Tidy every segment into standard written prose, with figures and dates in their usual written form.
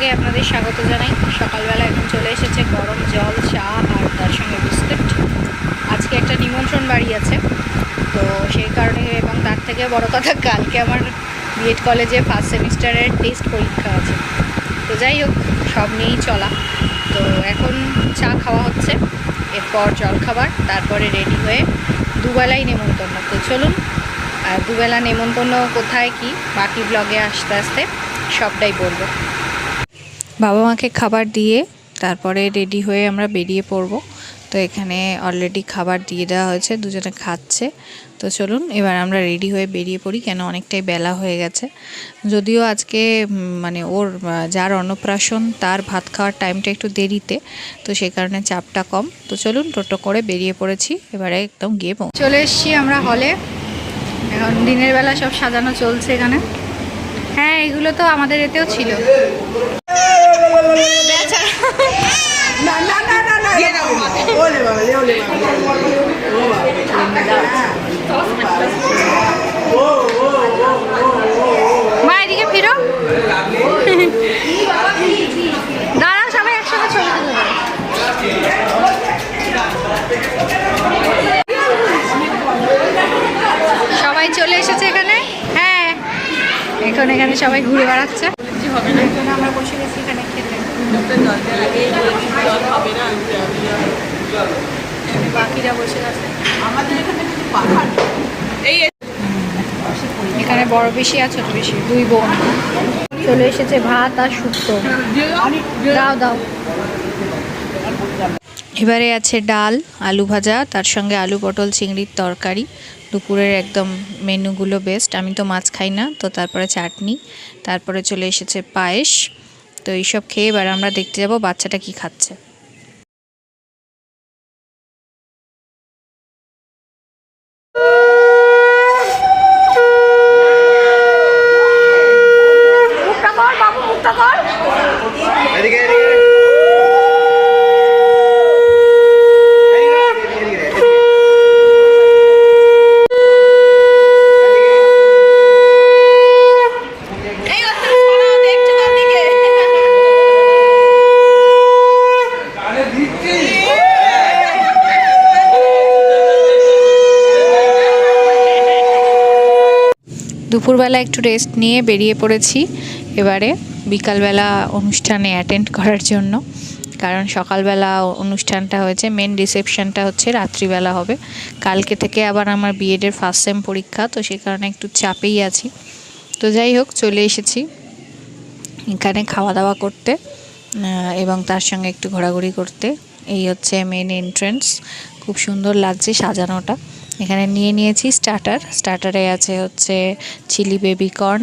ব্লগে আপনাদের স্বাগত জানাই। সকালবেলা এখন চলে এসেছে গরম জল, চা আর তার সঙ্গে বিস্কুট। আজকে একটা নিমন্ত্রণ বাড়ি আছে, তো সেই কারণে, এবং তার থেকে বড় কথা কালকে আমার বিএড কলেজে ফার্স্ট সেমিস্টারের টেস্ট পরীক্ষা আছে। তো যাই হোক, সব নিয়েই চলা। তো এখন চা খাওয়া হচ্ছে, এরপর জল খাবার, তারপরে রেডি হয়ে দুবেলাই নেমন্তন্ন। তো চলুন, আর দুবেলা নেমন্তন্ন কোথায় কি বাকি ব্লগে আস্তে আস্তে সবটাই বলবো। বাবা মাকে খাবার দিয়ে তারপরে রেডি হয়ে আমরা বেরিয়ে পড়ব। তো এখানে অলরেডি খাবার দিয়ে দেওয়া হয়েছে, দুজনে খাচ্ছে। তো চলুন এবার আমরা রেডি হয়ে বেরিয়ে পড়ি, কেন অনেকটাই বেলা হয়ে গেছে। যদিও আজকে মানে ওর যার অন্নপ্রাশন তার ভাত খাওয়ার টাইমটা একটু দেরিতে, তো সেই কারণে চাপটা কম। তো চলুন, টোটো করে বেরিয়ে পড়েছি, এবারে একদম গিয়ে চলে এসেছি আমরা হলে। এখন দিনের বেলা সব সাজানো চলছে এখানে। হ্যাঁ, এগুলো তো আমাদের এতেও ছিল। মা এদিকে ফিরো, দাঁড়াও, সবাই একসঙ্গে ছবি তুলে। সবাই চলে এসেছে এখানে। হ্যাঁ, এখানে সবাই ঘুরে বেড়াচ্ছে। আমরা বসে গেছি এখানে খেতে। বাকিরা বসে আছে। এখানে বড় বেশি আর ছোট বেশি, দুই বোন। চলে এসেছে ভাত আর শুক্তো। দাও দাও। এবারে আছে ডাল, আলু ভাজা, তার সঙ্গে আলু পটল চিংড়ির তরকারি। দুপুরের একদম মেনুগুলো বেস্ট। আমি তো মাছ খাই না, তো তারপরে চাটনি, তারপরে চলে এসেছে পায়েস। তো এইসব খেয়ে এবার আমরা দেখতে যাব বাচ্চাটা কি খাচ্ছে। দুপুরবেলা একটু রেস্ট নিয়ে বেরিয়ে পড়েছি এবারে বিকালবেলা অনুষ্ঠানে অ্যাটেন্ড করার জন্য। কারণ সকালবেলা অনুষ্ঠানটা হয়েছে, মেন রিসেপশনটা হচ্ছে রাত্রিবেলা হবে। কালকে থেকে আবার আমার বিএডের ফার্স্ট সেম পরীক্ষা, তো সেই কারণে একটু চাপেই আছি। তো যাই হোক, চলে এসেছি এখানে খাওয়া দাওয়া করতে এবং তার সঙ্গে একটু ঘোরাঘুরি করতে। এই হচ্ছে মেন এন্ট্রেন্স, খুব সুন্দর লাগছে সাজানোটা। এখানে নিয়ে নিয়েছি স্টার্টারে আছে হচ্ছে চিলি বেবি কর্ন,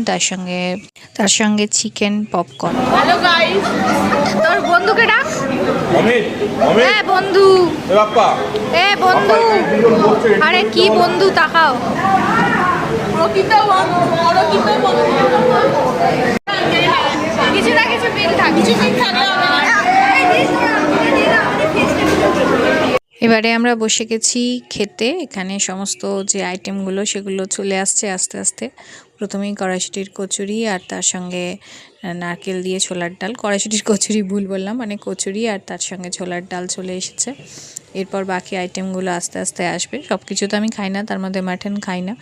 তার সঙ্গে চিকেন পপকর্ন। হ্যালো গাইস, তোর বন্ধুকে ডাক। হ্যাঁ বন্ধু, এ বন্ধু, আরে কি বন্ধু, তাকাও। কিছু না কিছু বিল থাকে। এবারে আমরা বসে গেছি খেতে। এখানে সমস্ত যে আইটেমগুলো সেগুলো চলে আসছে আস্তে আস্তে। প্রথমেই কড়াইশুঁটির কচুরি আর তার সঙ্গে নারকেল দিয়ে ছোলার ডাল। কড়াইশুঁটির কচুরি ভুল বললাম, মানে কচুরি আর তার সঙ্গে ছোলার ডাল চলে এসেছে। এরপর বাকি আইটেমগুলো আস্তে আস্তে আসবে। সব কিছু তো আমি খাই না, তার মধ্যে মাটন খাই না।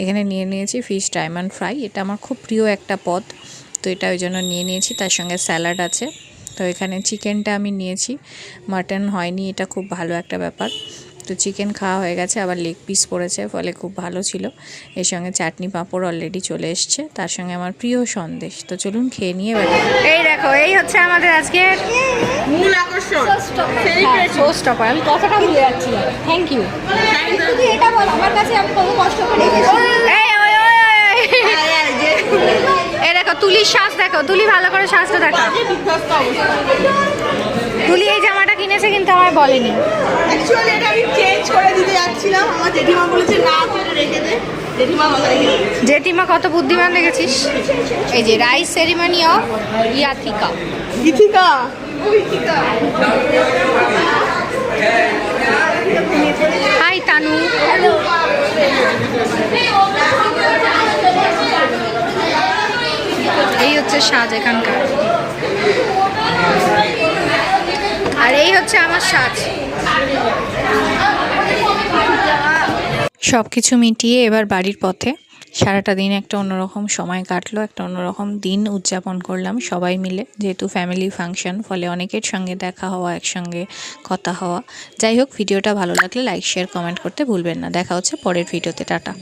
এখানে নিয়ে নিয়েছি ফিশ ডায়মন্ড ফ্রাই, এটা আমার খুব প্রিয় একটা পদ, তো এটা ওই জন্য নিয়ে নিয়েছি। তার সঙ্গে স্যালাড আছে। তো এখানে চিকেনটা আমি নিয়েছি, মাটন হয়নি, এটা খুব ভালো একটা ব্যাপার। তো চিকেন খাওয়া হয়ে গেছে, আবার লেগ পিস পড়েছে, ফলে খুব ভালো ছিল। এর সঙ্গে চাটনি পাঁপড় অলরেডি চলে এসছে, তার সঙ্গে আমার প্রিয় সন্দেশ। তো চলুন খেয়ে নিয়ে বেরো। এই দেখো, এই হচ্ছে আমাদের আজকের মূল আকর্ষণ। Show stopper. আমি কথাটা ভুলে যাচ্ছি। Thank you. এটা বল আমার কাছে, আমি কত কষ্ট করে এই দেখো তুলির শ্বাস, দেখো তুলি ভালো করে শ্বাসটা দেখো। তুলি এই জামাটা কিনেছে কিন্তু আমায় বলেনি। অ্যাকচুয়ালি এটা আমি চেঞ্জ করে দিতে যাচ্ছিলাম, আমার জেঠিমা বলেছে না করে রেখে দে। জেঠিমা কত বুদ্ধিমান দেখেছিস। এই যে rice ceremony of Yathika. Hi Tanu. এই হচ্ছে সাজ এখানকার। আর এই হচ্ছে আমার সাজ। সব কিছু মিটিয়ে এবার বাড়ির পথে। সারাটা দিন একটা অন্যরকম সময় কাটলো, একটা অন্যরকম দিন উদযাপন করলাম সবাই মিলে, যেহেতু ফ্যামিলি ফাংশন, ফলে অনেকের সঙ্গে দেখা হওয়া, একসঙ্গে কথা হওয়া। যাই হোক, ভিডিওটা ভালো লাগলে লাইক শেয়ার কমেন্ট করতে ভুলবেন না। দেখা হচ্ছে পরের ভিডিওতে। টাটা।